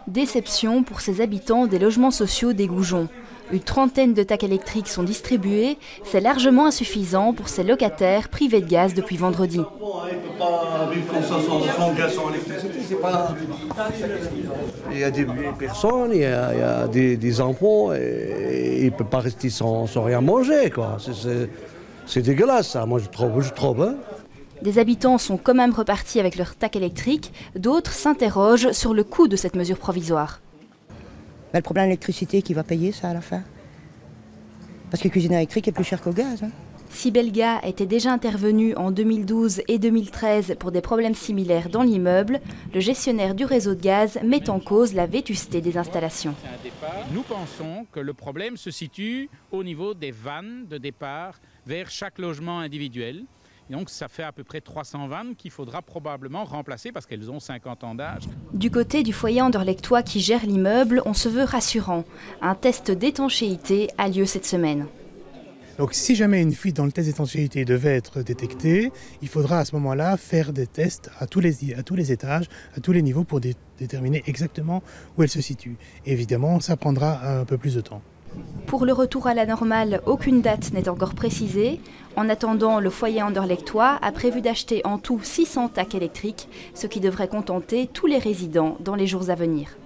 Déception pour ces habitants des logements sociaux des Goujon. Une trentaine de tacs électriques sont distribués, c'est largement insuffisant pour ces locataires privés de gaz depuis vendredi. Il y a des personnes, il y a des enfants, et ils ne peuvent pas rester sans rien manger, quoi. C'est dégueulasse, ça, moi je trouve. Hein. Des habitants sont quand même repartis avec leur tac électrique, d'autres s'interrogent sur le coût de cette mesure provisoire. Le problème de l'électricité, qui va payer ça à la fin? Parce que la cuisine électrique est plus chère qu'au gaz. Hein. Sibelga était déjà intervenu en 2012 et 2013 pour des problèmes similaires dans l'immeuble. Le gestionnaire du réseau de gaz met en cause la vétusté des installations. Nous pensons que le problème se situe au niveau des vannes de départ vers chaque logement individuel. Et donc ça fait à peu près 300 vannes qu'il faudra probablement remplacer parce qu'elles ont 50 ans d'âge. Du côté du foyer anderlechtois qui gère l'immeuble, on se veut rassurant. Un test d'étanchéité a lieu cette semaine. Donc si jamais une fuite dans le test d'étanchéité devait être détectée, il faudra à ce moment-là faire des tests à tous les étages, à tous les niveaux pour déterminer exactement où elle se situe. Et évidemment, ça prendra un peu plus de temps. Pour le retour à la normale, aucune date n'est encore précisée. En attendant, le foyer anderlechtois a prévu d'acheter en tout 600 tacs électriques, ce qui devrait contenter tous les résidents dans les jours à venir.